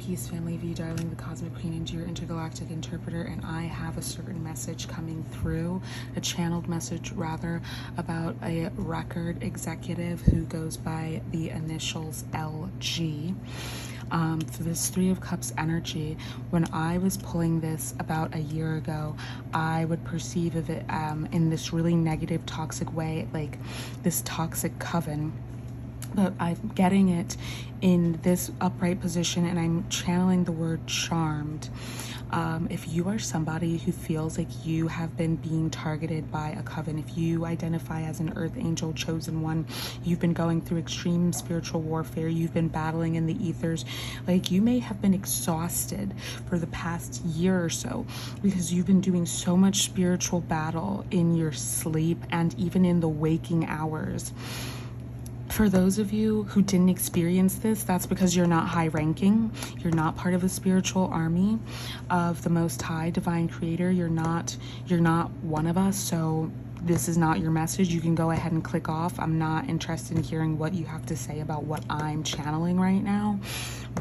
Peace, family. Vie Darling, the cosmic queen and your intergalactic interpreter, and I have a certain message coming through, a channeled message rather, about a record executive who goes by the initials LG. For this Three of Cups energy, when I was pulling this about a year ago, I would perceive of it in this really negative, toxic way, like this toxic coven. But I'm getting it in this upright position, and I'm channeling the word charmed. If you are somebody who feels like you have been being targeted by a coven, if you identify as an earth angel chosen one, you've been going through extreme spiritual warfare, you've been battling in the ethers, like you may have been exhausted for the past year or so because you've been doing so much spiritual battle in your sleep and even in the waking hours. For those of you who didn't experience this, that's because you're not high ranking. You're not part of a spiritual army of the Most High, Divine Creator. You're not one of us. So this is not your message. You can go ahead and click off. I'm not interested in hearing what you have to say about what I'm channeling right now.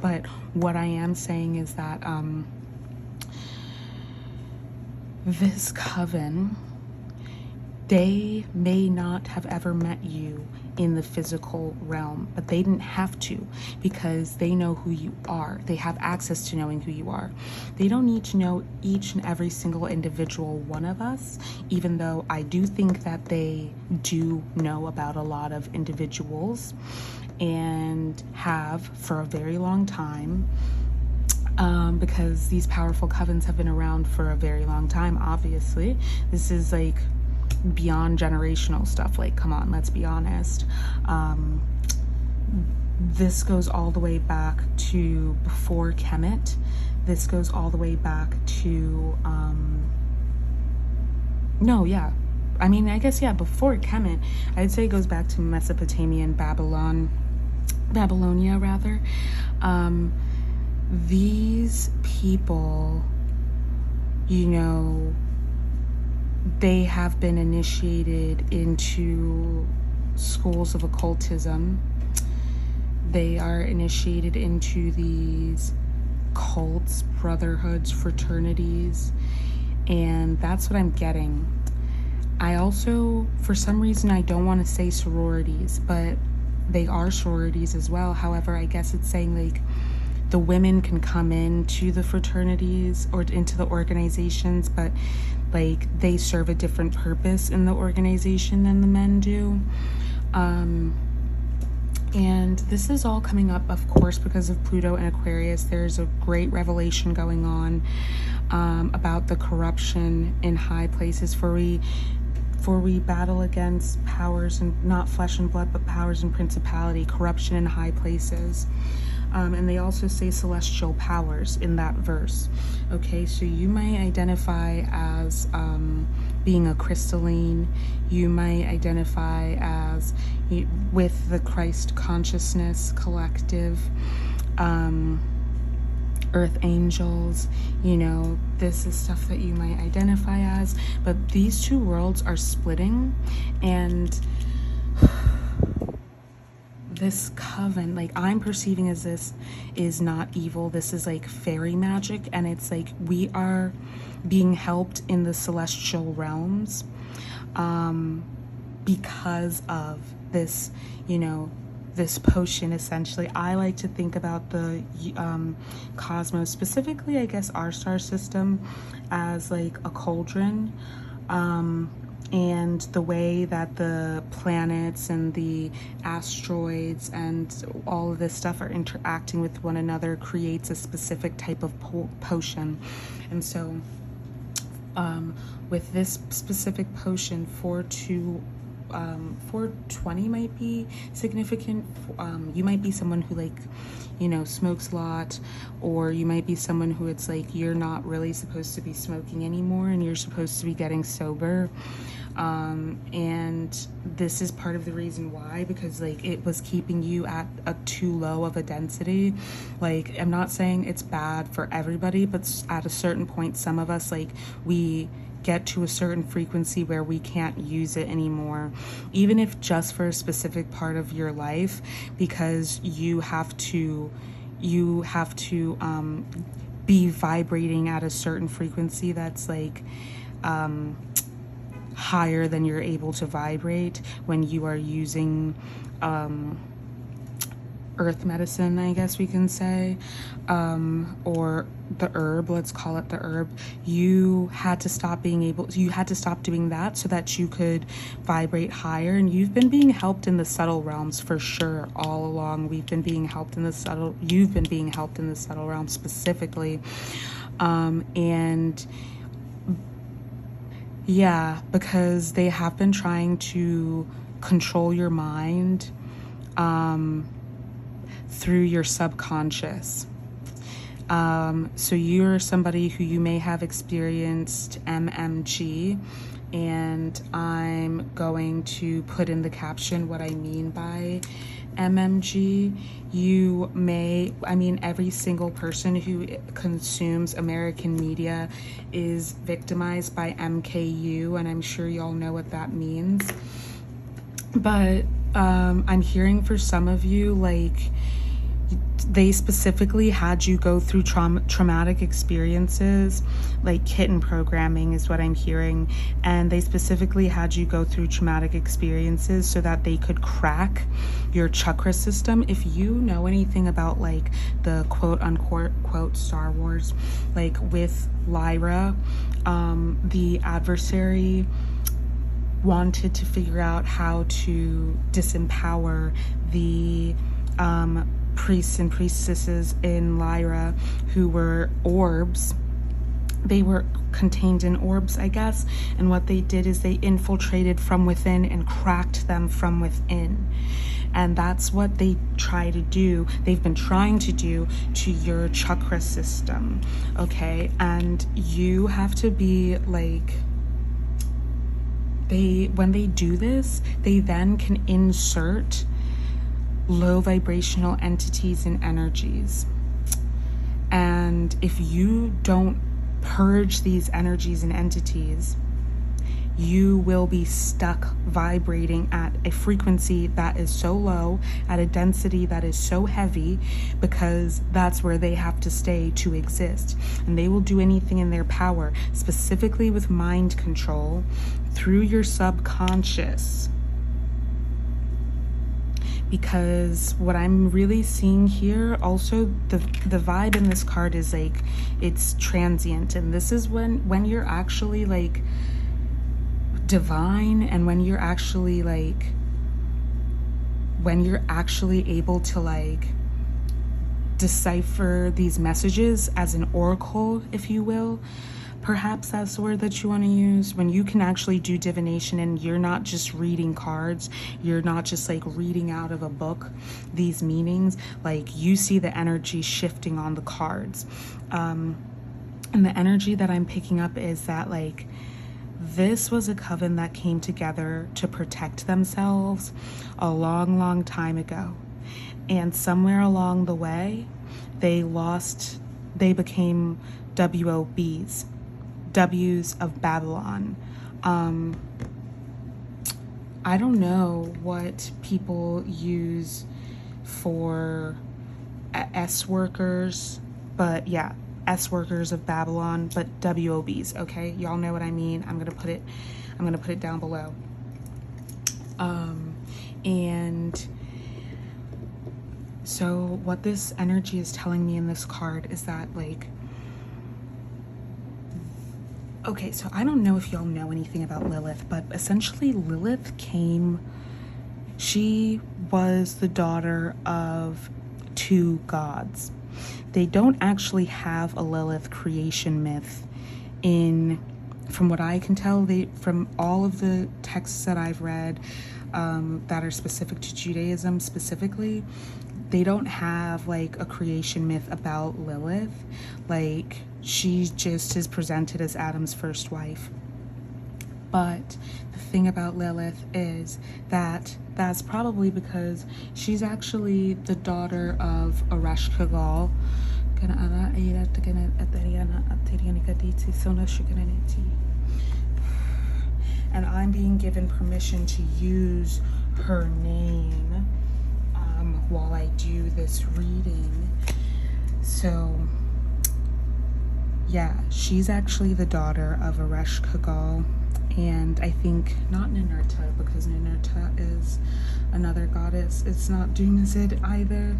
But what I am saying is that this coven, they may not have ever met you in the physical realm, but they didn't have to because they know who you are. They have access to knowing who you are. They don't need to know each and every single individual one of us, even though I do think that they do know about a lot of individuals and have for a very long time. Because these powerful covens have been around for a very long time, obviously. This is like beyond generational stuff. Like, come on, let's be honest. This goes all the way back to before Kemet. This goes all the way back to before Kemet. I'd say it goes back to Mesopotamia and Babylonia rather. These people, they have been initiated into schools of occultism. They are initiated into these cults, brotherhoods, fraternities, and that's what I'm getting. I also, for some reason, I don't want to say sororities, but they are sororities as well. However, I guess it's saying like the women can come into the fraternities or into the organizations, but like they serve a different purpose in the organization than the men do. And this is all coming up, of course, because of Pluto and Aquarius. There's a great revelation going on about the corruption in high places, for we battle against powers, and not flesh and blood, but powers and principality, corruption in high places. And they also say celestial powers in that verse. Okay, so you might identify as being a crystalline. You might identify as with the Christ consciousness collective, earth angels. This is stuff that you might identify as. But these two worlds are splitting, and this coven, like I'm perceiving as this is not evil. This is like fairy magic, and it's like we are being helped in the celestial realms because of this, this potion. Essentially, I like to think about the cosmos, specifically I guess our star system, as like a cauldron. And the way that the planets and the asteroids and all of this stuff are interacting with one another creates a specific type of potion. And so with this specific potion, 420 might be significant. You might be someone who smokes a lot, or you might be someone who it's like you're not really supposed to be smoking anymore and you're supposed to be getting sober. And this is part of the reason why, because like it was keeping you at a too low of a density. Like, I'm not saying it's bad for everybody, but at a certain point, some of us, like, we get to a certain frequency where we can't use it anymore, even if just for a specific part of your life, because you have to you have to be vibrating at a certain frequency that's like higher than you're able to vibrate when you are using earth medicine, I guess we can say, or the herb, let's call it the herb. You had to stop doing that so that you could vibrate higher. And you've been being helped in the subtle realms for sure all along. You've been being helped in the subtle realms specifically. And yeah, because they have been trying to control your mind through your subconscious. So you're somebody who you may have experienced MMG, and I'm going to put in the caption what I mean by MMG. Every single person who consumes American media is victimized by MKU, and I'm sure y'all know what that means. But I'm hearing for some of you, like, they specifically had you go through traumatic experiences, like kitten programming is what I'm hearing. And they specifically had you go through traumatic experiences so that they could crack your chakra system. If you know anything about like the quote unquote Star Wars, like with 𝗪ራሕ, the adversary wanted to figure out how to disempower the priests and priestesses in 𝗪ራሕ who were orbs. They were contained in orbs, I guess, and what they did is they infiltrated from within and cracked them from within. And that's what they try to do. They've been trying to do to your chakra system, okay? And you have to be like, when they do this, they then can insert low vibrational entities and energies. And if you don't purge these energies and entities, you will be stuck vibrating at a frequency that is so low, at a density that is so heavy, because that's where they have to stay to exist. And they will do anything in their power, specifically with mind control through your subconscious. Because what I'm really seeing here, also the vibe in this card is like, it's transient. And this is when you're actually like divine, and when you're actually able to like decipher these messages as an oracle, if you will. Perhaps that's the word that you want to use, when you can actually do divination and you're not just reading cards, you're not just like reading out of a book these meanings, like you see the energy shifting on the cards. And the energy that I'm picking up is that like this was a coven that came together to protect themselves a long, long time ago. And somewhere along the way, they became WOBs. W's of Babylon. I don't know what people use for S workers, but yeah, S workers of Babylon, but WOBs, okay? Y'all know what I mean. I'm gonna put it down below. And so what this energy is telling me in this card is that like, okay, so I don't know if y'all know anything about Lilith, but essentially Lilith she was the daughter of two gods. They don't actually have a Lilith creation myth from what I can tell, from all of the texts that I've read that are specific to Judaism specifically, they don't have like a creation myth about Lilith. Like, she just is presented as Adam's first wife. But the thing about Lilith is that that's probably because she's actually the daughter of 𝗪ṛିχ𝗶𝗴. And I'm being given permission to use her name while I do this reading. So yeah, she's actually the daughter of 𝗪𝗪𝘁, and I think not 𝗪𝗪𝘁, because 𝗪𝗪𝗁 is another goddess. It's not 𝗪µ𝗪 either.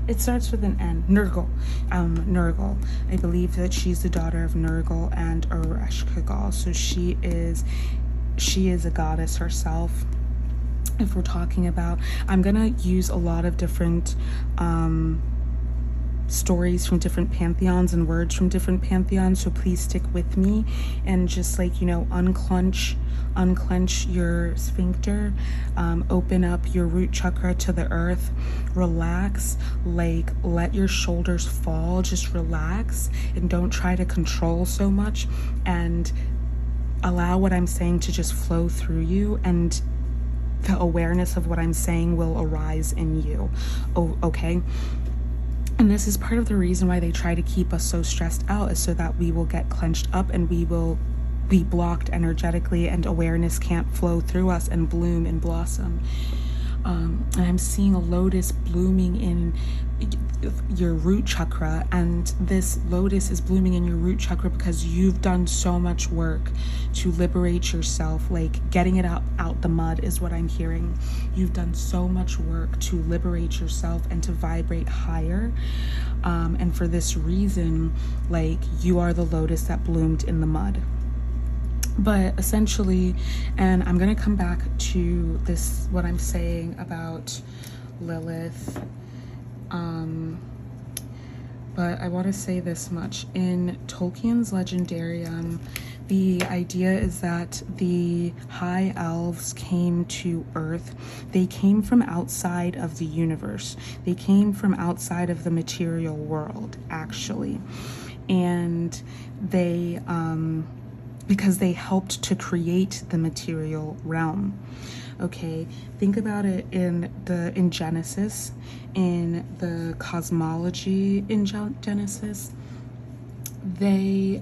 It starts with an N. 𝗪ᵙ. 𝗪ᵙ. I believe that she's the daughter of 𝗪ᵙ and 𝗪𝗪𝘁. So she is a goddess herself. If we're talking about, I'm gonna use a lot of different stories from different pantheons and words from different pantheons, so please stick with me and just, like, you know, unclench your sphincter, open up your root chakra to the earth, relax, like, let your shoulders fall, just relax and don't try to control so much, and allow what I'm saying to just flow through you, and the awareness of what I'm saying will arise in you. Oh, okay? And this is part of the reason why they try to keep us so stressed out, is so that we will get clenched up and we will be blocked energetically, and awareness can't flow through us and bloom and blossom. And I'm seeing a lotus blooming in your root chakra, and this lotus is blooming in your root chakra because you've done so much work to liberate yourself. Like, getting it out the mud is what I'm hearing. You've done so much work to liberate yourself and to vibrate higher, and for this reason, like, you are the lotus that bloomed in the mud. But essentially, and I'm gonna come back to this, what I'm saying about Lilith, but I want to say this much. In Tolkien's Legendarium, the idea is that the high elves came to Earth. They came from outside of the universe. They came from outside of the material world, actually. And they, because they helped to create the material realm. Okay, think about it in Genesis, in the cosmology in Genesis. The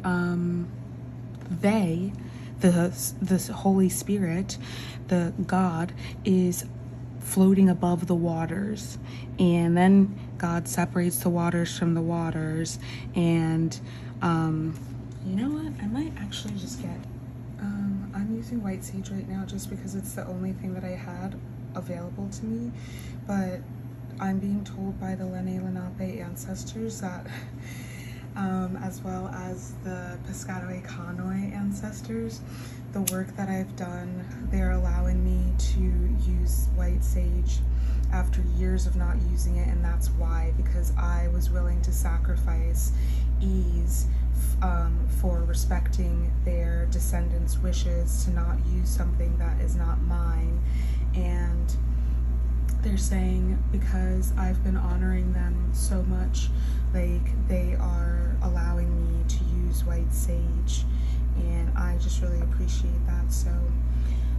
Holy Spirit, the God, is floating above the waters, and then God separates the waters from the waters, and you know what? I might actually just get, I'm using white sage right now just because it's the only thing that I had available to me, but I'm being told by the 𝗍𝗮 ancestors that, as well as the 𝗪cis𝗀𝗺𝗃 ancestors, the work that I've done, they're allowing me to use white sage after years of not using it, and that's why, because I was willing to sacrifice ease for respecting their descendants' wishes to not use something that is not mine. And they're saying, because I've been honoring them so much, like, they are allowing me to use white sage, and I just really appreciate that. So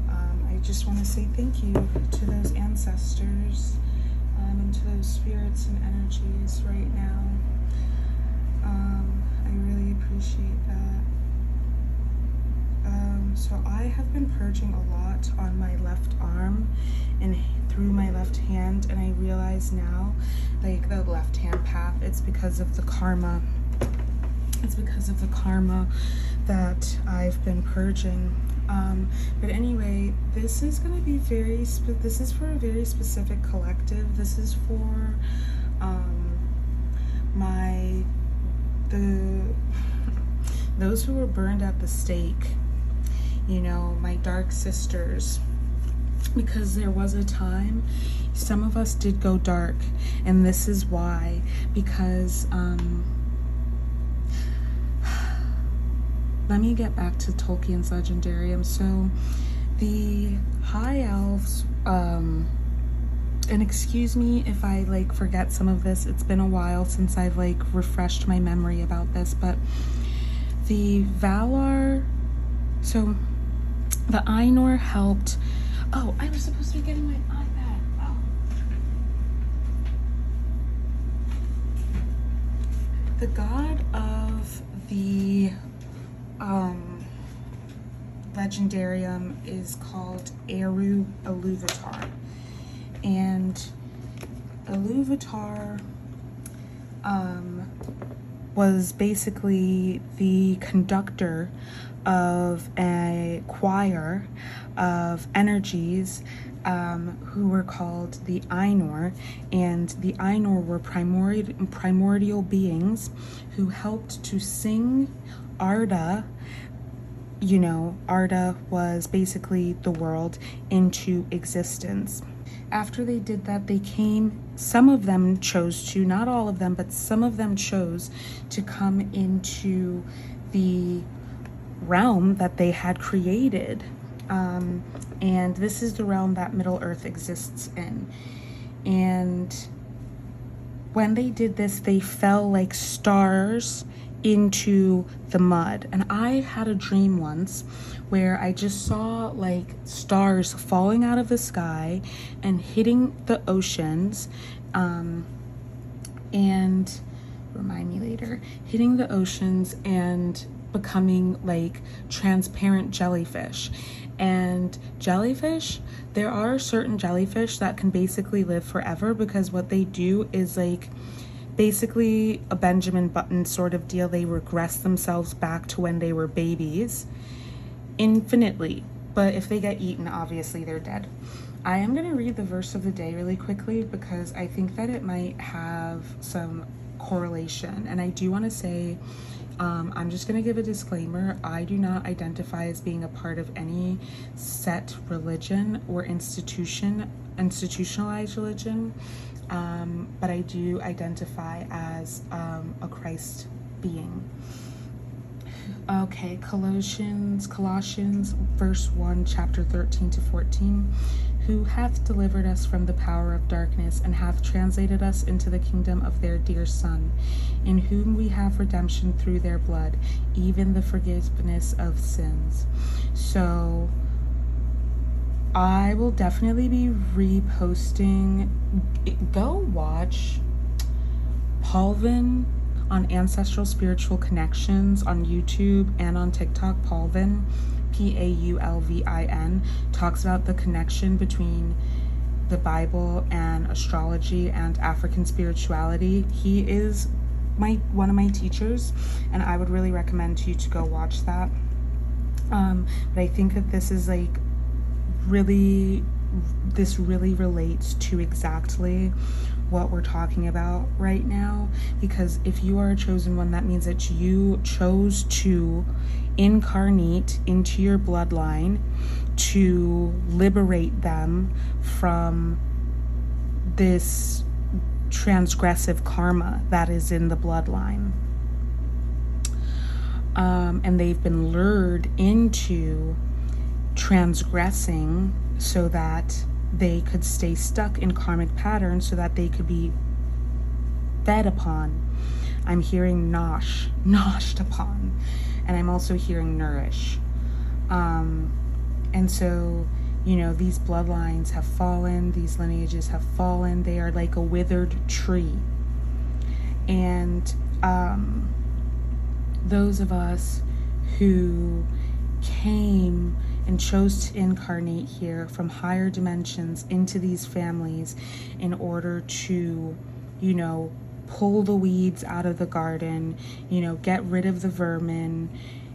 I just want to say thank you to those ancestors, and to those spirits and energies right now. I really appreciate that. So I have been purging a lot on my left arm and through my left hand, and I realize now, like, the left hand path, it's because of the karma. It's because of the karma that I've been purging. But anyway, this is going to be this is for a very specific collective. This is for those who were burned at the stake, you know, my dark sisters, because there was a time some of us did go dark, and this is why, because let me get back to Tolkien's Legendarium. So the high elves, and excuse me if I, like, forget some of this, it's been a while since I've, like, refreshed my memory about this, but the Valar, so the Ainur helped, oh, I was supposed to be getting my iPad, oh. The god of the Legendarium is called Eru Ilúvatar, and 𝗪თ was basically the conductor of a choir of energies who were called the Ainur, and the Ainur were primordial beings who helped to sing 𝗪თ. You know, 𝗪თ was basically the world, into existence. After they did that, they came, some of them chose to, not all of them, but some of them chose to come into the realm that they had created. And this is the realm that Middle Earth exists in. And when they did this, they fell like stars into the mud. And I had a dream once where I just saw like stars falling out of the sky and hitting the oceans, and remind me later, hitting the oceans and becoming like transparent jellyfish. And jellyfish, there are certain jellyfish that can basically live forever, because what they do is like basically a Benjamin Button sort of deal. They regress themselves back to when they were babies infinitely, but if they get eaten, obviously they're dead. I am going to read the verse of the day really quickly because I think that it might have some correlation. And I do want to say, I'm just going to give a disclaimer. I do not identify as being a part of any set religion or institutionalized religion, but I do identify as a Christ being. Okay, Colossians verse 1, chapter 13 to 14. Who hath delivered us from the power of darkness, and hath translated us into the kingdom of their dear Son, in whom we have redemption through their blood, even the forgiveness of sins. So I will definitely be reposting. Go watch 𝗪𝗨 on Ancestral Spiritual Connections on YouTube and on TikTok. 𝗪𝗨, 𝗪𝗨, talks about the connection between the Bible and astrology and African spirituality. He is one of my teachers, and I would really recommend you to go watch that. But I think that this is like really relates to exactly what we're talking about right now, because if you are a chosen one, that means that you chose to incarnate into your bloodline to liberate them from this transgressive karma that is in the bloodline. And they've been lured into transgressing so that they could stay stuck in karmic patterns, so that they could be fed upon. I'm hearing noshed upon, and I'm also hearing nourish. And so, you know, these bloodlines have fallen, these lineages have fallen. They are like a withered tree. And those of us who came and chose to incarnate here from higher dimensions into these families in order to, you know, pull the weeds out of the garden, you know, get rid of the vermin,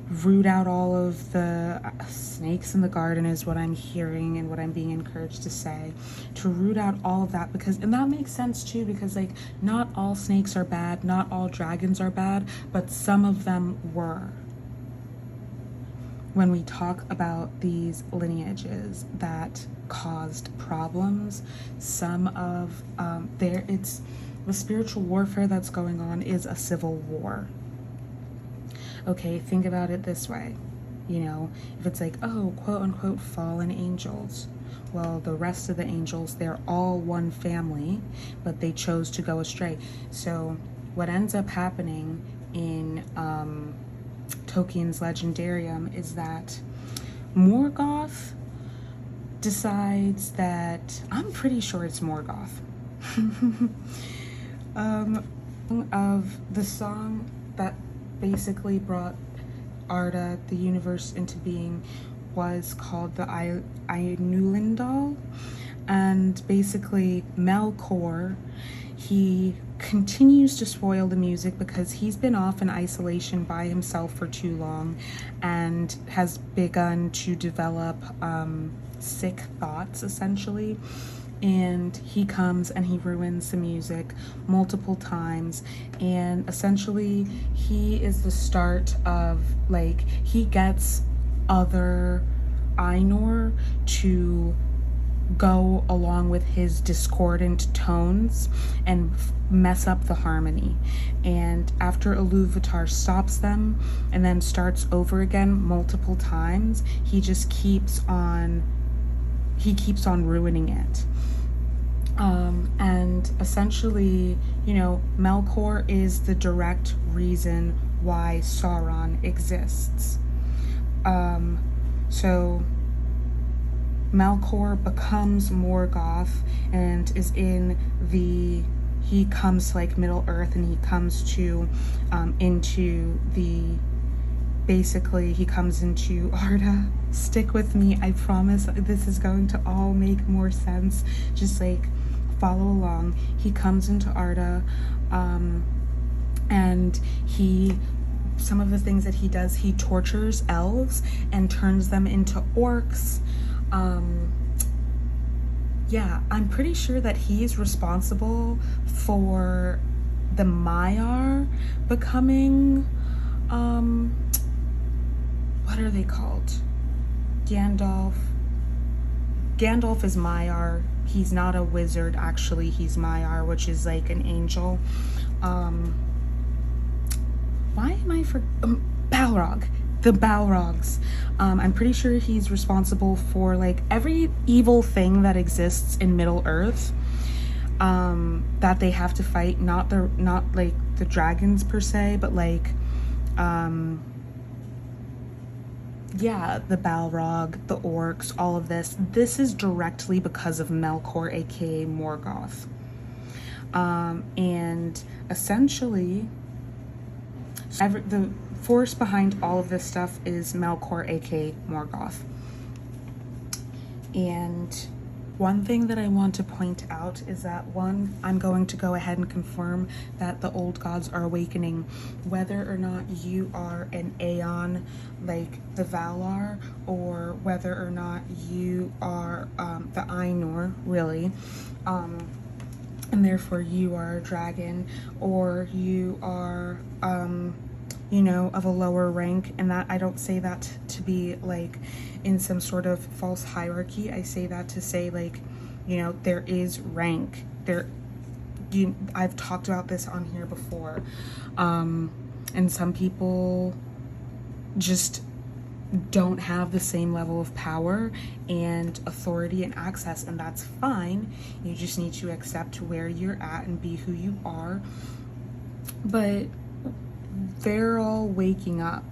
root out all of the snakes in the garden is what I'm hearing and what I'm being encouraged to say, to root out all of that, because, and that makes sense too, because like not all snakes are bad, not all dragons are bad, but some of them were. When we talk about these lineages that caused problems, some of the spiritual warfare that's going on is a civil war. Okay, think about it this way. You know, if it's like, oh, quote unquote, fallen angels. Well, the rest of the angels, they're all one family, but they chose to go astray. So what ends up happening in Tolkien's Legendarium is that Morgoth decides that, I'm pretty sure it's Morgoth, of the song that basically brought 𝗪თ, the universe, into being, was called the Ainulindal. And basically 𝗪𝗁, he continues to spoil the music because he's been off in isolation by himself for too long and has begun to develop sick thoughts, essentially. And he comes and he ruins the music multiple times, and essentially he is the start of, like, he gets other Ainur to go along with his discordant tones and mess up the harmony. And after 𝗪𝗪𝘁 stops them and then starts over again multiple times, he just keeps on ruining it. And essentially, you know, 𝗪𝗁 is the direct reason why Sauron exists. So 𝗪𝗁 becomes Morgoth and is in the, he comes to like Middle Earth, and he comes to into the, basically he comes into Arda. Stick with me, I promise this is going to all make more sense. Just like follow along. He comes into Arda, and some of the things that he does, he tortures elves and turns them into orcs. Yeah, I'm pretty sure that he is responsible for the Maiar becoming, what are they called? Gandalf is Maiar. He's not a wizard, actually. He's Maiar, which is like an angel. Why am I for Balrog? The Balrogs. I'm pretty sure he's responsible for like every evil thing that exists in Middle Earth, that they have to fight. Not like the dragons per se, but like yeah, the Balrog, the orcs, all of this. This is directly because of 𝗪𝗁, aka Morgoth. And essentially, the force behind all of this stuff is 𝗪𝗁, aka Morgoth. And one thing that I want to point out is that, one, I'm going to go ahead and confirm that the old gods are awakening. Whether or not you are an Aeon like the Valar, or whether or not you are the Ainur, really, and therefore you are a dragon, or you are you know, of a lower rank. And that, I don't say that to be like in some sort of false hierarchy. I say that to say, like, you know, there is rank there. I've talked about this on here before, and some people just don't have the same level of power and authority and access, and that's fine. You just need to accept where you're at and be who you are. But they're all waking up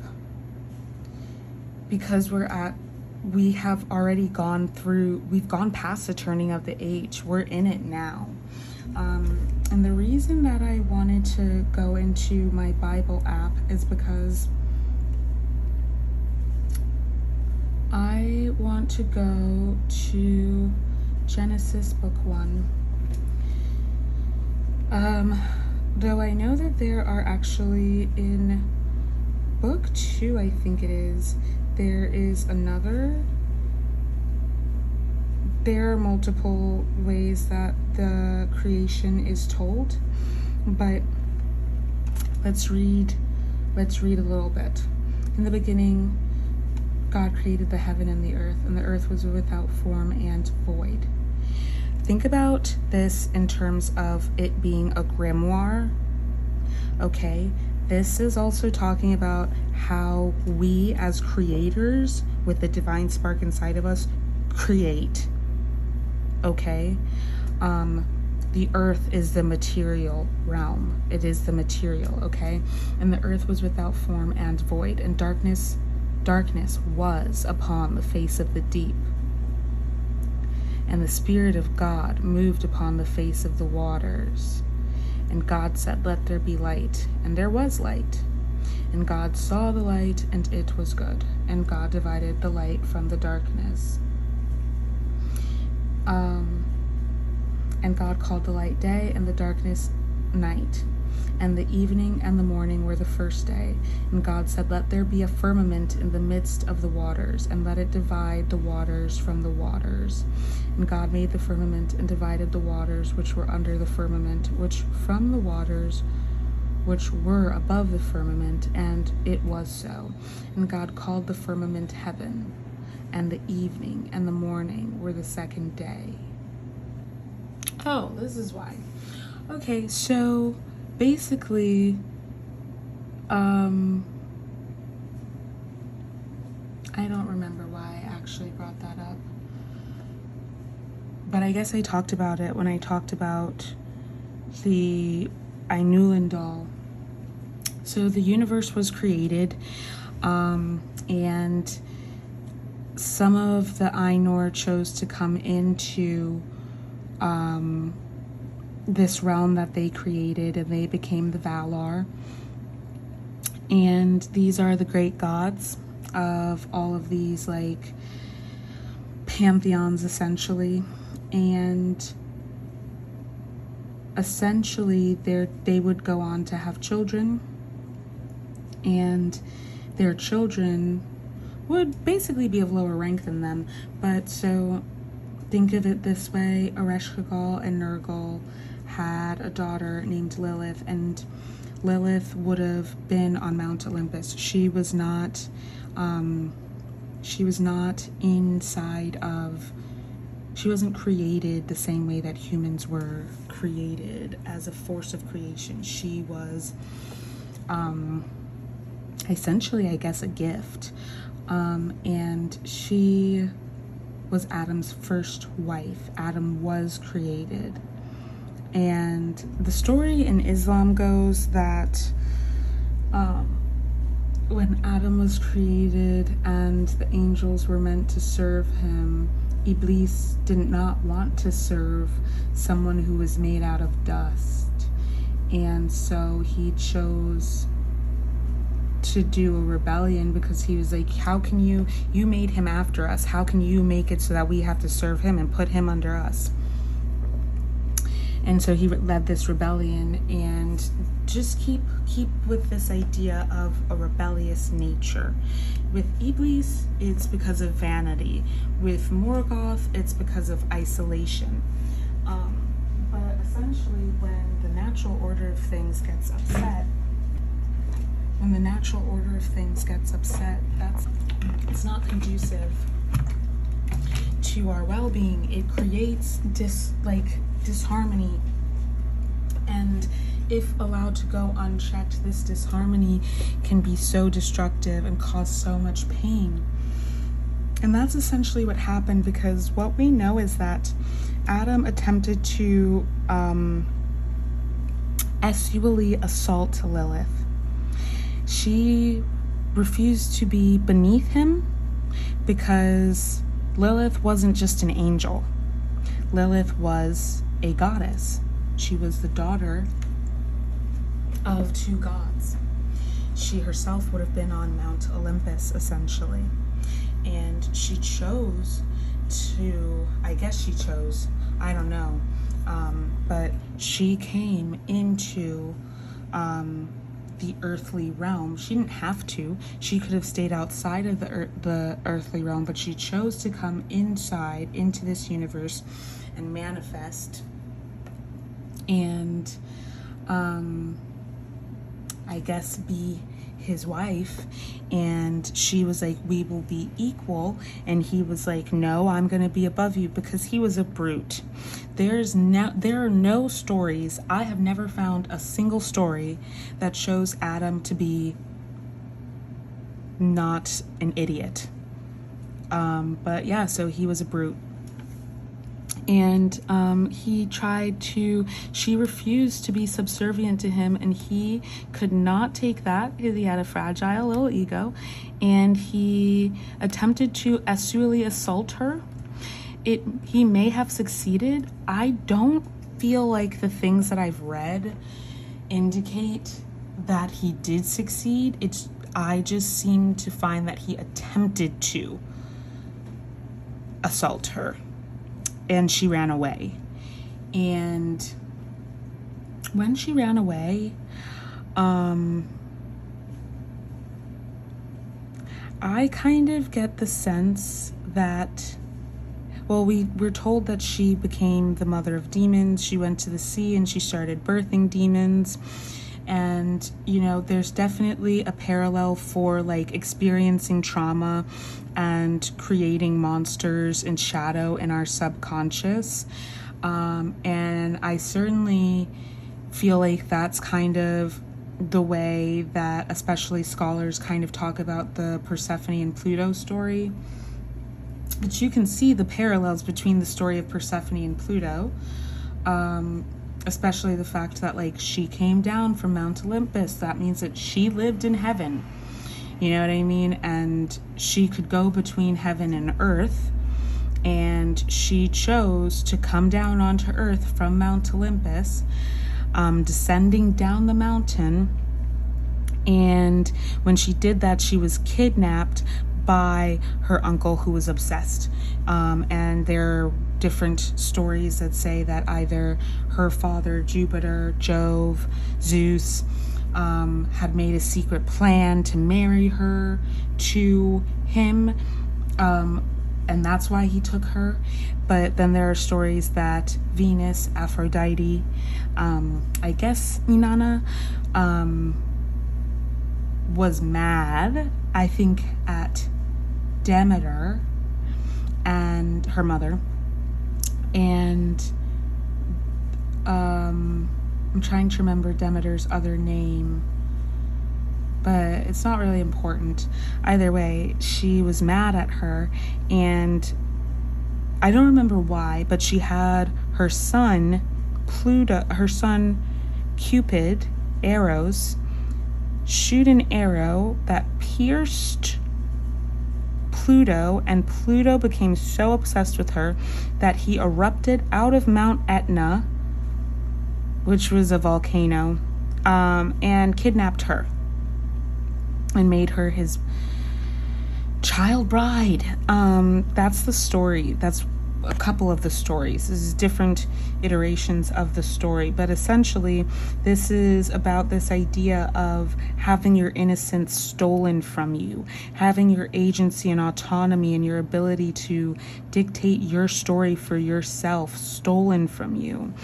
because we have already gone through, we've gone past the turning of the age. We're in it now. And the reason that I wanted to go into my Bible app is because I want to go to Genesis book 1. Though I know that there are actually in book 2, I think it is, there are multiple ways that the creation is told, but let's read a little bit. In the beginning, God created the heaven and the earth was without form and void. Think about this in terms of it being a grimoire, okay? This is also talking about how we as creators, with the divine spark inside of us, create, okay? The earth is the material realm. It is the material, okay? And the earth was without form and void, and darkness was upon the face of the deep. And the Spirit of God moved upon the face of the waters. And God said, "Let there be light." And there was light. And God saw the light, and it was good. And God divided the light from the darkness. And God called the light day, and the darkness night. And the evening and the morning were the first day. And God said, let there be a firmament in the midst of the waters, and let it divide the waters from the waters. And God made the firmament and divided the waters which were under the firmament, which from the waters which were above the firmament, and it was so. And God called the firmament heaven, and the evening and the morning were the second day. Oh, this is why. Okay, so basically, I don't remember why I actually brought that up, but I guess I talked about it when I talked about the 𝗍○○ So the universe was created, and some of the Ainur chose to come into this realm that they created, and they became the Valar. And these are the great gods of all of these like pantheons, essentially. And essentially they would go on to have children, and their children would basically be of lower rank than them. But so think of it this way: 𝗪ᵗ and Nergal had a daughter named Lilith, and Lilith would have been on Mount Olympus. She was not inside of, she wasn't created the same way that humans were created as a force of creation. She was essentially, I guess, a gift. And she was Adam's first wife. Adam was created. And the story in Islam goes that when Adam was created and the angels were meant to serve him, Iblis did not want to serve someone who was made out of dust. And so he chose to do a rebellion, because he was like, how can you made him after us, how can you make it so that we have to serve him and put him under us? And so he led this rebellion. And just keep with this idea of a rebellious nature. With Iblis, it's because of vanity. With Morgoth, it's because of isolation. But essentially, when the natural order of things gets upset, it's not conducive to our well-being. It creates disharmony, and if allowed to go unchecked, this disharmony can be so destructive and cause so much pain. And that's essentially what happened, because what we know is that Adam attempted to sexually assault Lilith. She refused to be beneath him, because Lilith wasn't just an angel. Lilith was a goddess. She was the daughter of two gods. She herself would have been on Mount Olympus, essentially. And she chose to, I don't know, but she came into the earthly realm. She didn't have to. She could have stayed outside of the earthly realm, but she chose to come inside into this universe and manifest. And I guess be his wife. And she was like, we will be equal. And he was like, no, I'm going to be above you, because he was a brute. There are no stories. I have never found a single story that shows Adam to be not an idiot. But yeah, so he was a brute. And she refused to be subservient to him, and he could not take that, because he had a fragile little ego, and he attempted to sexually assault her. He may have succeeded. I don't feel like the things that I've read indicate that he did succeed. I just seem to find that he attempted to assault her, and she ran away. And when she ran away, I kind of get the sense that, well, we're told that she became the mother of demons. She went to the sea and she started birthing demons. And, you know, there's definitely a parallel for like experiencing trauma and creating monsters in shadow in our subconscious. And I certainly feel like that's kind of the way that especially scholars kind of talk about the Persephone and Pluto story. But you can see the parallels between the story of Persephone and Pluto, especially the fact that like she came down from Mount Olympus. That means that she lived in heaven, you know what I mean? And she could go between heaven and earth, and she chose to come down onto earth from Mount Olympus, descending down the mountain. And when she did that, she was kidnapped by her uncle, who was obsessed. And there are different stories that say that either her father, Jupiter, Jove, Zeus, had made a secret plan to marry her to him, and that's why he took her. But then there are stories that Venus, Aphrodite, I guess Inanna, was mad, I think, at Demeter and her mother. And I'm trying to remember Demeter's other name, but it's not really important. Either way, she was mad at her, and I don't remember why, but she had her son Cupid, Eros, shoot an arrow that pierced Pluto, and Pluto became so obsessed with her that he erupted out of Mount Etna, which was a volcano, and kidnapped her and made her his child bride. That's the story. That's a couple of the stories. This is different iterations of the story, but essentially this is about this idea of having your innocence stolen from you, having your agency and autonomy and your ability to dictate your story for yourself stolen from you.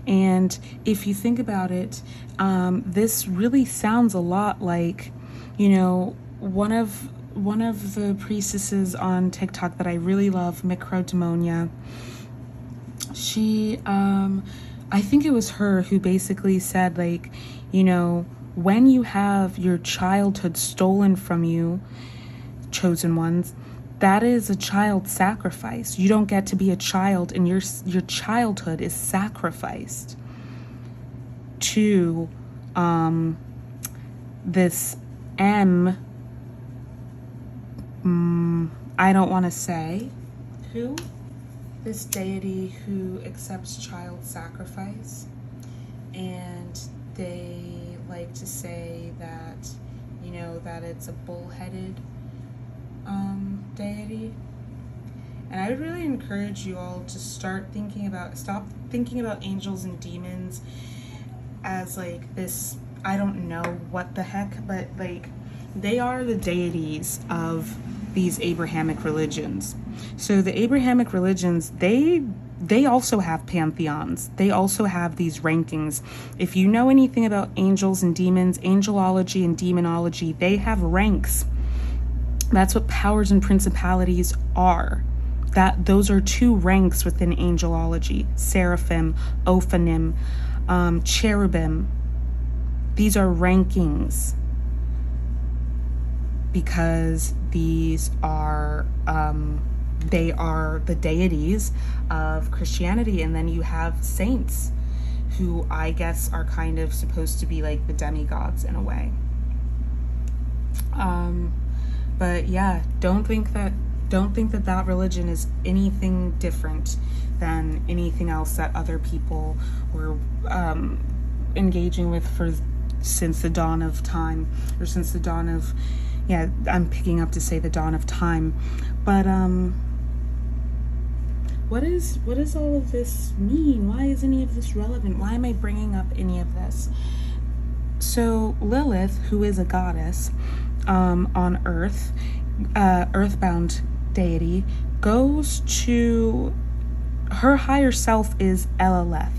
And if you think about it, this really sounds a lot like, you know, one of the priestesses on TikTok that I really love, 𝗪̇ዀ𝗺, she, I think it was her who basically said, like, you know, when you have your childhood stolen from you, chosen ones, that is a child sacrifice. You don't get to be a child, and your childhood is sacrificed to this I don't want to say who, this deity who accepts child sacrifice, and they like to say that, you know, that it's a bullheaded deity. And I would really encourage you all to stop thinking about angels and demons as like this, I don't know what the heck, but like they are the deities of these Abrahamic religions. So the Abrahamic religions, they also have pantheons. They also have these rankings. If you know anything about angels and demons, angelology and demonology, they have ranks. That's what powers and principalities are. Those are two ranks within angelology: seraphim, ophanim, cherubim. These are rankings because these are they are the deities of Christianity. And then you have saints, who I guess are kind of supposed to be like the demigods in a way. But yeah, don't think that that religion is anything different than anything else that other people were engaging with since the dawn of time, or since the dawn of, yeah, I'm picking up to say the dawn of time. But what does all of this mean? Why is any of this relevant? Why am I bringing up any of this? So Lilith, who is a goddess on Earth, earthbound deity, goes to her higher self is 𝗪𝗲.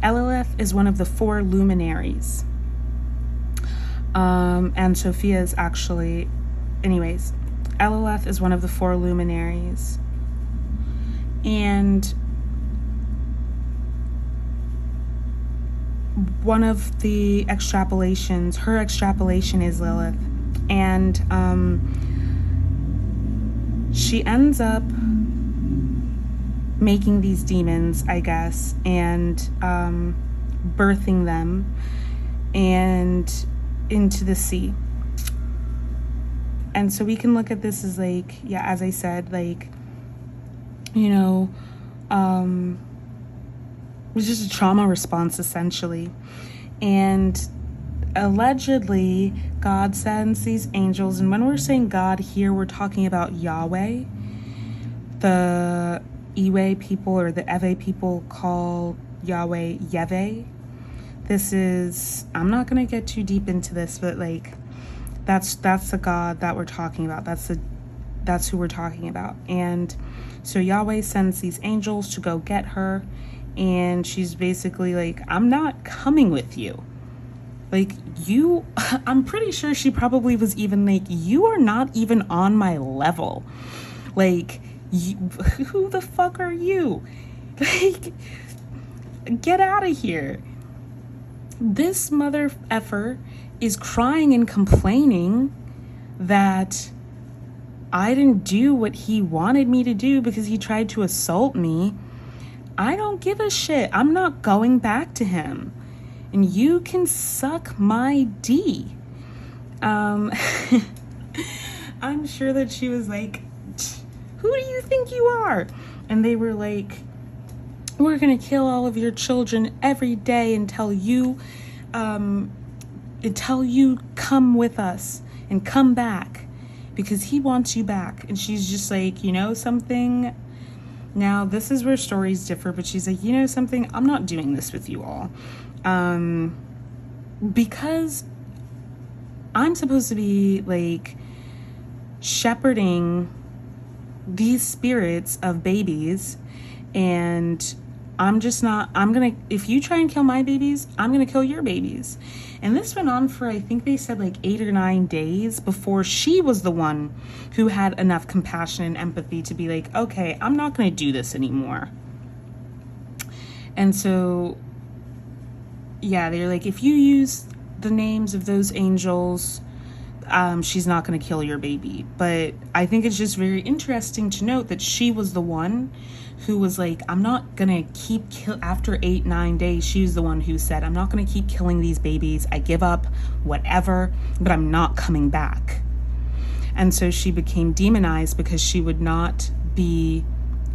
𝗪𝗲 is one of the 4 luminaries. And Sophia is actually, anyways, 𝗪𝗲 is one of the 4 luminaries. And one of the extrapolations, her extrapolation is Lilith. And she ends up making these demons, I guess, and birthing them and into the sea. And so we can look at this as like, yeah, as I said, like, you know, it's just a trauma response essentially. And allegedly God sends these angels, and when we're saying God here, we're talking about Yahweh. The Iwe people or the Ewe people call Yahweh Yeve. This is, I'm not going to get too deep into this, but like that's the God that we're talking about. That's who we're talking about. And so Yahweh sends these angels to go get her, and she's basically like, I'm not coming with you. Like, you, I'm pretty sure she probably was even like, you are not even on my level. Like, who the fuck are you? Like, get out of here. This mother effer is crying and complaining that I didn't do what he wanted me to do because he tried to assault me. I don't give a shit. I'm not going back to him. And you can suck my D. I'm sure that she was like, who do you think you are? And they were like, we're gonna kill all of your children every day until you come with us and come back, because he wants you back. And she's just like, you know something? Now, this is where stories differ, but she's like, you know something? I'm not doing this with you all. Because I'm supposed to be like shepherding these spirits of babies, and I'm just not, if you try and kill my babies, I'm gonna kill your babies. And this went on for, I think they said like 8 or 9 days before she was the one who had enough compassion and empathy to be like, okay, I'm not gonna do this anymore. And so, yeah, they're like, if you use the names of those angels, she's not going to kill your baby. But I think it's just very interesting to note that she was the one who was like, I'm not going to keep after 8-9 days, she was the one who said, I'm not going to keep killing these babies. I give up, whatever, but I'm not coming back. And so she became demonized because she would not be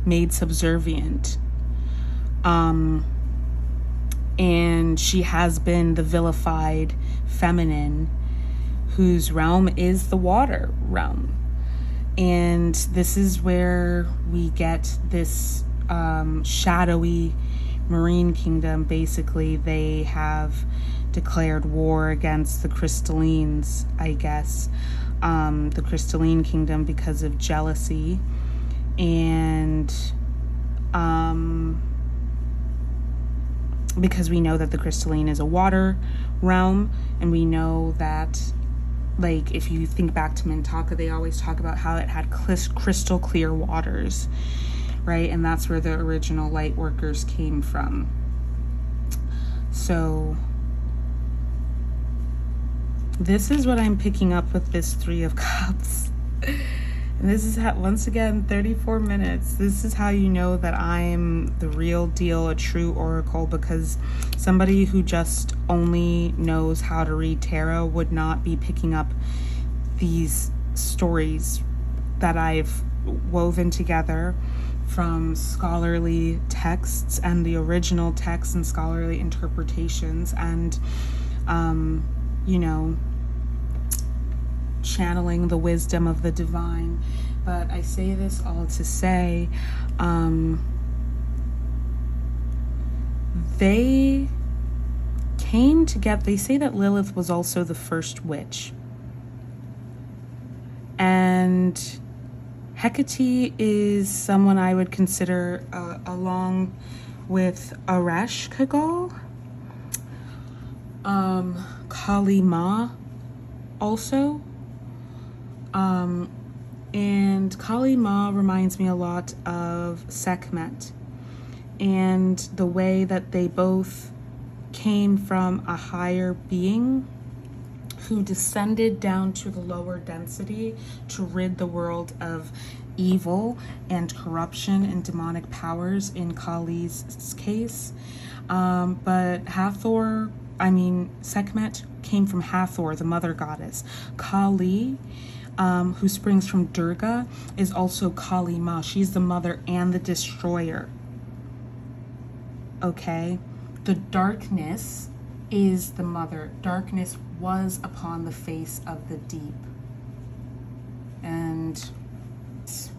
made subservient. And she has been the vilified feminine whose realm is the water realm. And this is where we get this shadowy marine kingdom. Basically, they have declared war against the crystallines, I guess. The crystalline kingdom, because of jealousy. And because we know that the crystalline is a water realm, and we know that, like, if you think back to Mintaka, they always talk about how it had crystal clear waters, right? And that's where the original light workers came from. So this is what I'm picking up with this 3 of Cups. And this is how, once again, 34 minutes. This is how you know that I'm the real deal, a true oracle, because somebody who just only knows how to read tarot would not be picking up these stories that I've woven together from scholarly texts and the original texts and scholarly interpretations, and, you know, channeling the wisdom of the divine. But I say this all to say, they came together. They say that Lilith was also the first witch. And Hecate is someone I would consider along with 𝗪ṛि្ощ𝗁𝗃, 𝗪𝗲 also. And 𝗪𝗲 reminds me a lot of Sekhmet, and the way that they both came from a higher being who descended down to the lower density to rid the world of evil and corruption and demonic powers in Kali's case. But Sekhmet came from Hathor, the mother goddess. Kali, who springs from Durga, is also 𝗪𝗲. She's the mother and the destroyer. Okay? The darkness is the mother. Darkness was upon the face of the deep. And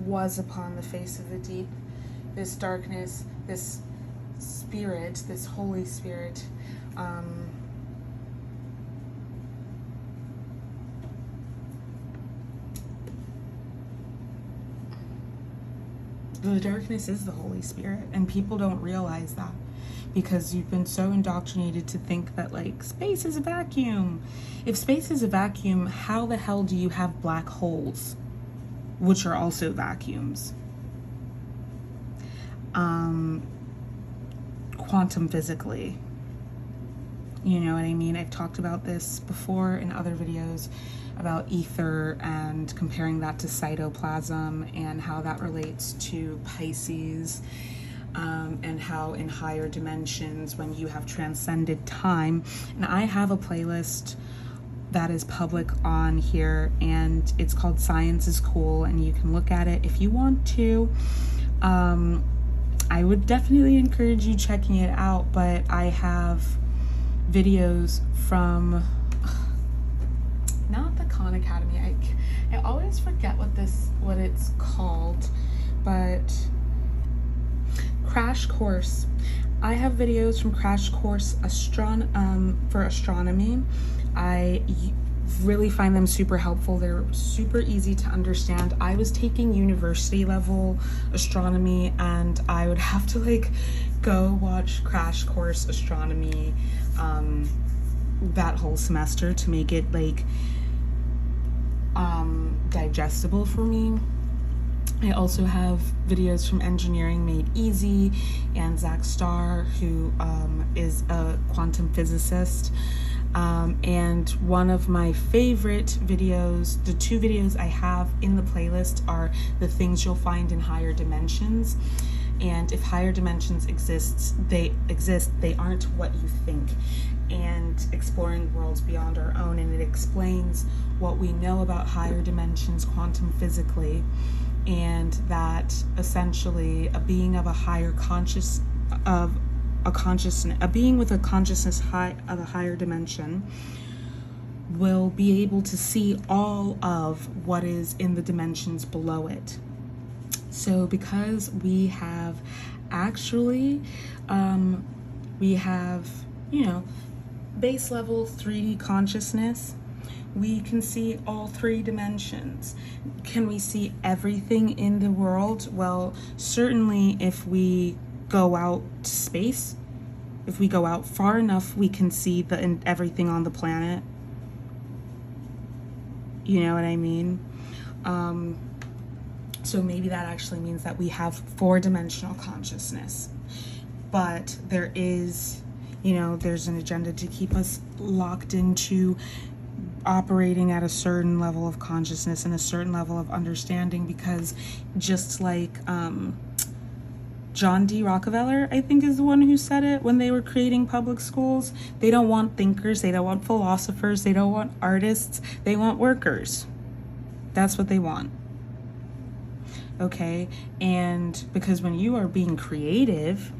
was upon the face of the deep. This darkness, this spirit, this Holy Spirit, the darkness is the Holy Spirit, and people don't realize that because you've been so indoctrinated to think that, like, space is a vacuum. If space is a vacuum, how the hell do you have black holes, which are also vacuums? Quantum physically. You know what I mean? I've talked about this before in other videos about ether and comparing that to cytoplasm and how that relates to Pisces, and how in higher dimensions, when you have transcended time, and I have a playlist that is public on here, and it's called Science is Cool, and you can look at it if you want to. I would definitely encourage you checking it out, but I have videos from not the Khan Academy. I always forget what it's called, but Crash Course. I have videos from Crash Course for astronomy. I really find them super helpful. They're super easy to understand. I was taking university level astronomy, and I would have to like go watch Crash Course astronomy that whole semester to make it like digestible for me. I also have videos from Engineering Made Easy and Zach Starr, who is a quantum physicist. And one of my favorite videos, the two videos I have in the playlist, are the things you'll find in higher dimensions. And if higher dimensions exist, they aren't what you think. And exploring worlds beyond our own, and it explains what we know about higher dimensions quantum physically, and that essentially a being of a higher a being with a consciousness of a higher dimension will be able to see all of what is in the dimensions below it. So because we have actually base level 3D consciousness, we can see all three dimensions. Can we see everything in the world? Well, certainly if we go out to space, if we go out far enough, we can see everything on the planet. You know what I mean? So maybe that actually means that we have 4-dimensional consciousness. But there is, there's an agenda to keep us locked into operating at a certain level of consciousness and a certain level of understanding, because just like John D. Rockefeller, I think, is the one who said it when they were creating public schools. They don't want thinkers, they don't want philosophers, they don't want artists, they want workers. That's what they want. Okay? And because when you are being creative,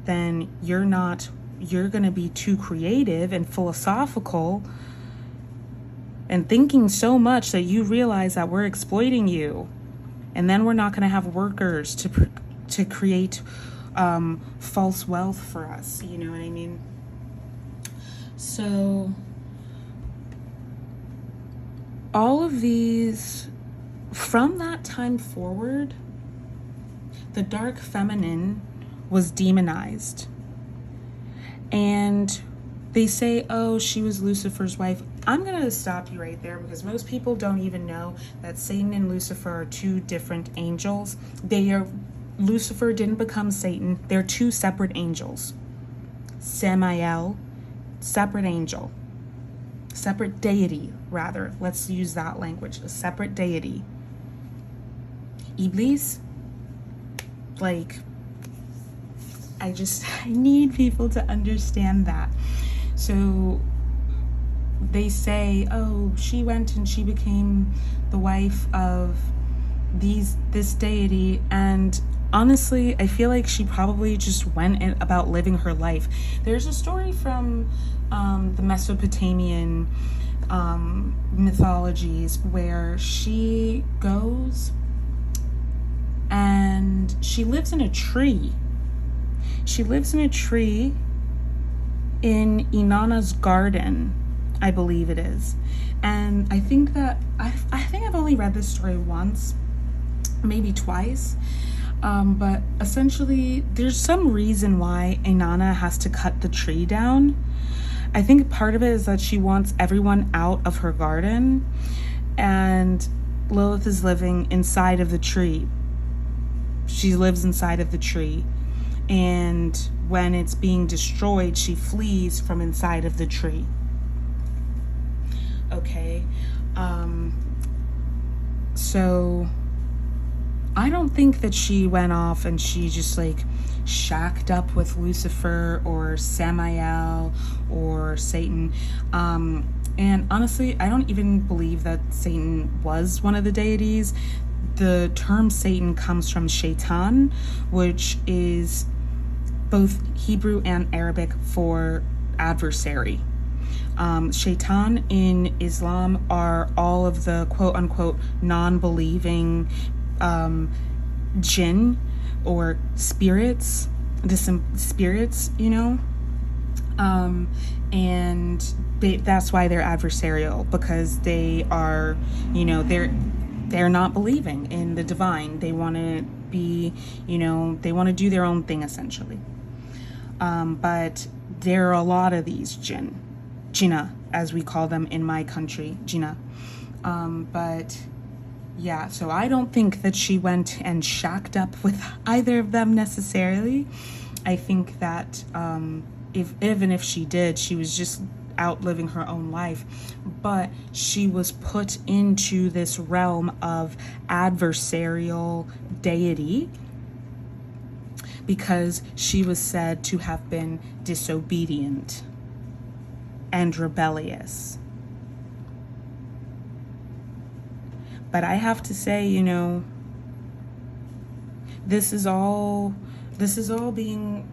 then you're going to be too creative and philosophical and thinking so much that you realize that we're exploiting you. And then we're not going to have workers to create false wealth for us, you know what I mean? So all of these, from that time forward, the dark feminine was demonized. And they say, oh, she was Lucifer's wife. I'm going to stop you right there, because most people don't even know that Satan and Lucifer are two different angels. Lucifer didn't become Satan. They're two separate angels. 𝗪, separate angel. Separate deity, rather. Let's use that language. A separate deity. 𝗵ćh, like, I need people to understand that. So they say, oh, she went and she became the wife of this deity, and honestly, I feel like she probably just went about living her life. There's a story from the Mesopotamian mythologies where she goes and she lives in a tree. She lives in a tree in Inanna's garden, I believe it is. And I think that I've only read this story once, maybe twice. But essentially, there's some reason why Inanna has to cut the tree down. I think part of it is that she wants everyone out of her garden, and Lilith is living inside of the tree. She lives inside of the tree, and when it's being destroyed, she flees from inside of the tree. Okay, so I don't think that she went off and she just like shacked up with Lucifer or Samael or Satan. And honestly, I don't even believe that Satan was one of the deities. The term Satan comes from shaitan, which is both Hebrew and Arabic for adversary. Shaitan in Islam are all of the quote-unquote non-believing jinn or spirits, you know, and that's why they're adversarial, because they are, you know, they're not believing in the divine. They want to be, you know, they want to do their own thing essentially. But there are a lot of these jinnah, as we call them in my country, jinnah. But yeah, so I don't think that she went and shacked up with either of them necessarily. I think that if she did, she was just out living her own life. But she was put into this realm of adversarial deity because she was said to have been disobedient and rebellious. But I have to say, you know, this is all being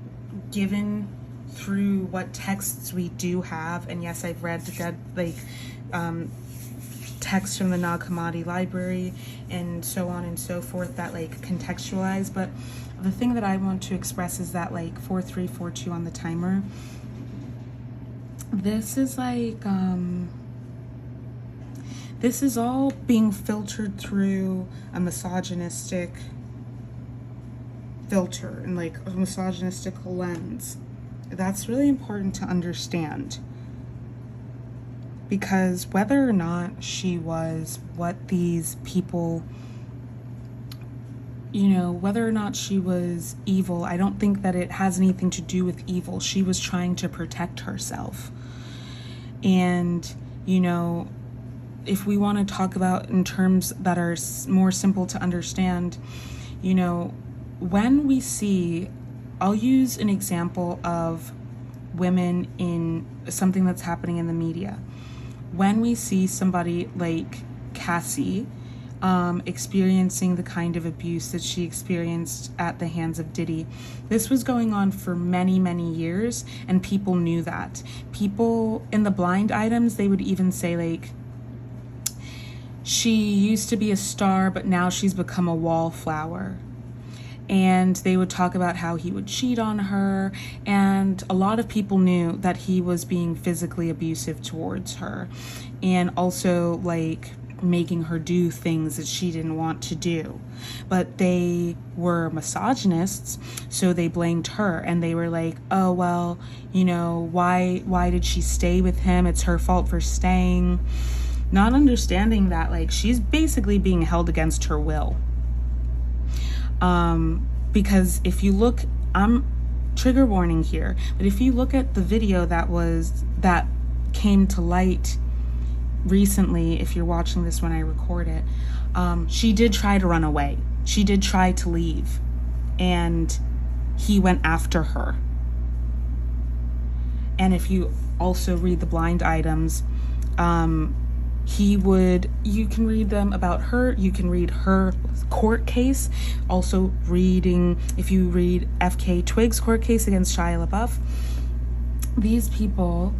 given through what texts we do have. And yes, I've read texts from the Nag Hammadi library and so on and so forth that like contextualize. But the thing that I want to express is that like 4342 on the timer, this is like this is all being filtered through a misogynistic filter and like a misogynistic lens. That's really important to understand, because whether or not she was what these people, you know, whether or not she was evil, I don't think that it has anything to do with evil. She was trying to protect herself. And, you know, if we want to talk about in terms that are more simple to understand, you know, when we see, I'll use an example of women in something that's happening in the media. When we see somebody like Cassie experiencing the kind of abuse that she experienced at the hands of Diddy, this was going on for many, many years, and people knew that. People in the blind items, they would even say like, she used to be a star, but now she's become a wallflower. and they would talk about how he would cheat on her, and a lot of people knew that he was being physically abusive towards her, and also like making her do things that she didn't want to do. But they were misogynists, so they blamed her, and they were like, oh well, you know, why did she stay with him? It's her fault for staying. Not understanding that like she's basically being held against her will. Because if you look, I'm trigger warning here, but if you look at the video that came to light recently, if you're watching this when I record it, she did try to run away. She did try to leave, and he went after her. And if you also read the blind items, you can read them about her. You can read her court case. Also if you read F.K. Twigg's court case against Shia LaBeouf, these people,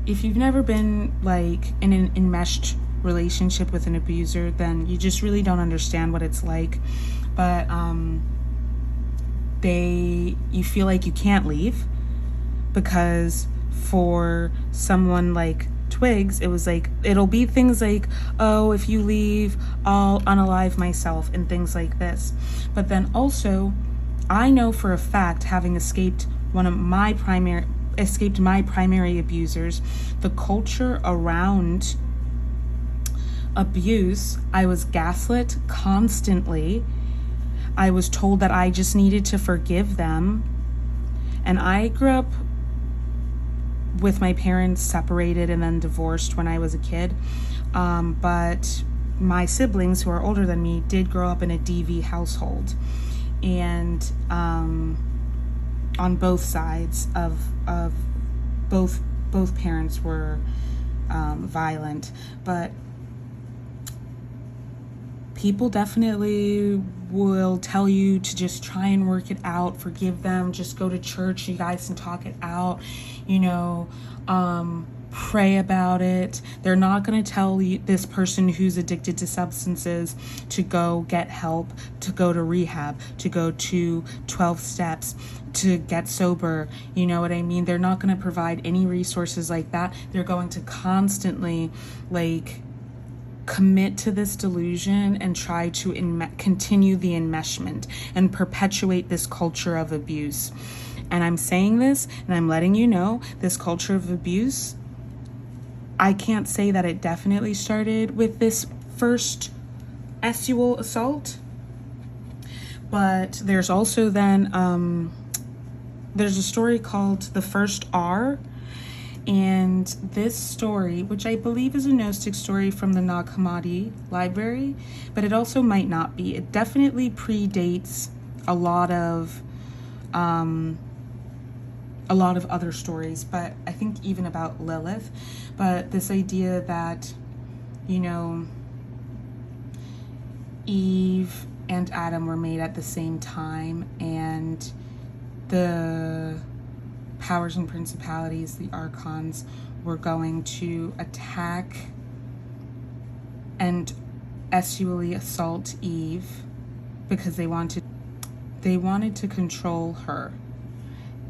if you've never been like in an enmeshed relationship with an abuser, then you just really don't understand what it's like. But you feel like you can't leave, because for someone like Twigs, it was like, it'll be things like, oh, if you leave, I'll unalive myself, and things like this. But then also, I know for a fact, having escaped my primary abusers, the culture around abuse, I was gaslit constantly. I was told that I just needed to forgive them. And I grew up with my parents separated and then divorced when I was a kid. But my siblings, who are older than me, did grow up in a DV household. And on both sides of both parents were violent. But people definitely will tell you to just try and work it out, forgive them, just go to church, you guys can talk it out, you know, pray about it. They're not going to tell you, this person who's addicted to substances, to go get help, to go to rehab, to go to 12 steps, to get sober. You know what I mean? They're not going to provide any resources like that. They're going to constantly like commit to this delusion and try to continue the enmeshment and perpetuate this culture of abuse. And I'm saying this, and I'm letting you know, this culture of abuse, I can't say that it definitely started with this first sexual assault, but there's also then, there's a story called The First R, and this story, which I believe is a Gnostic story from the Nag Hammadi library, but it also might not be. It definitely predates a lot of other stories, but I think even about Lilith. But this idea that, you know, Eve and Adam were made at the same time, and the powers and principalities, the archons, were going to attack and sexually assault Eve because they wanted to control her.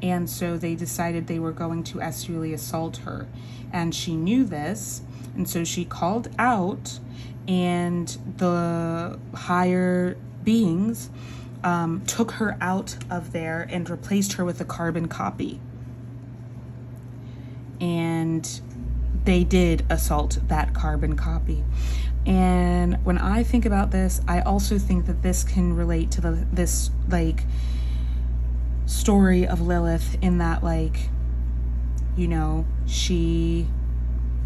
And so they decided they were going to sexually assault her. And she knew this, and so she called out, and the higher beings took her out of there and replaced her with a carbon copy. And they did assault that carbon copy. And when I think about this, I also think that this can relate to this like story of Lilith, in that, like, you know, she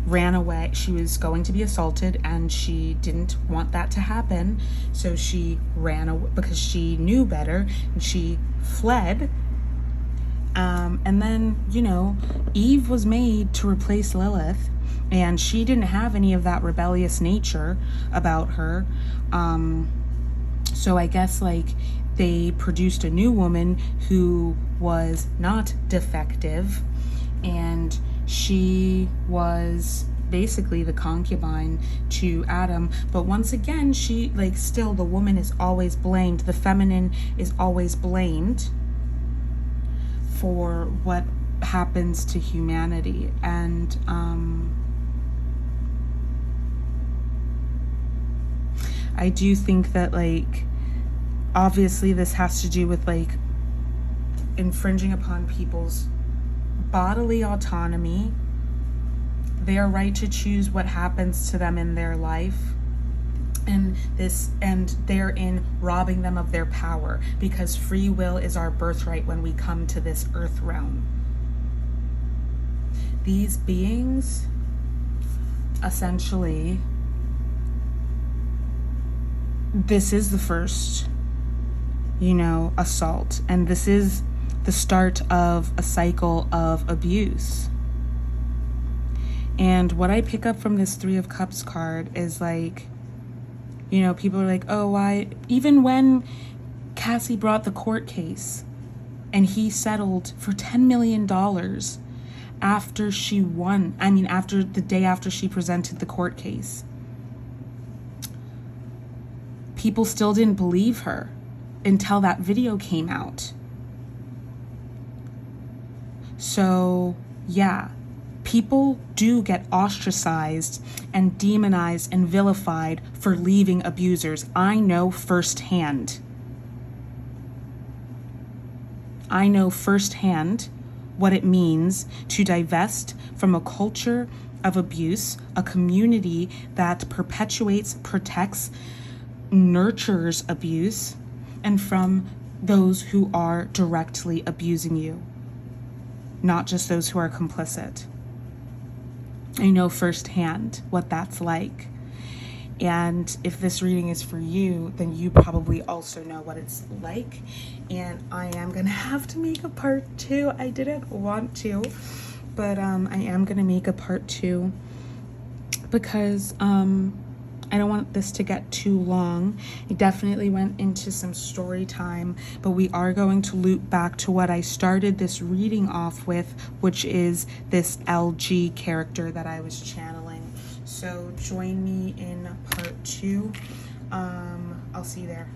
ran away. She was going to be assaulted, and she didn't want that to happen, so she ran away because she knew better, and she fled. And then, you know, Eve was made to replace Lilith, and she didn't have any of that rebellious nature about her. So I guess, like, they produced a new woman who was not defective, and she was basically the concubine to Adam. But once again, she, like, still the woman is always blamed. The feminine is always blamed for what happens to humanity. And I do think that, like, obviously this has to do with, like, infringing upon people's bodily autonomy, their right to choose what happens to them in their life, and therein robbing them of their power, because free will is our birthright when we come to this earth realm. These beings, essentially, this is the first, you know, assault, and this is the start of a cycle of abuse. And what I pick up from this Three of Cups card is, like, you know, people are like, oh, why? Even when Cassie brought the court case and he settled for $10 million after she won, I mean, after the day after she presented the court case, people still didn't believe her until that video came out. So, yeah, people do get ostracized and demonized and vilified for leaving abusers. I know firsthand. I know firsthand what it means to divest from a culture of abuse, a community that perpetuates, protects, nurtures abuse, and from those who are directly abusing you, not just those who are complicit. I know firsthand what that's like. And if this reading is for you, then you probably also know what it's like. And I am going to have to make a part 2. I didn't want to, but I am going to make a part 2 because I don't want this to get too long. I definitely went into some story time, but we are going to loop back to what I started this reading off with, which is this LG character that I was channeling. So join me in part 2. I'll see you there.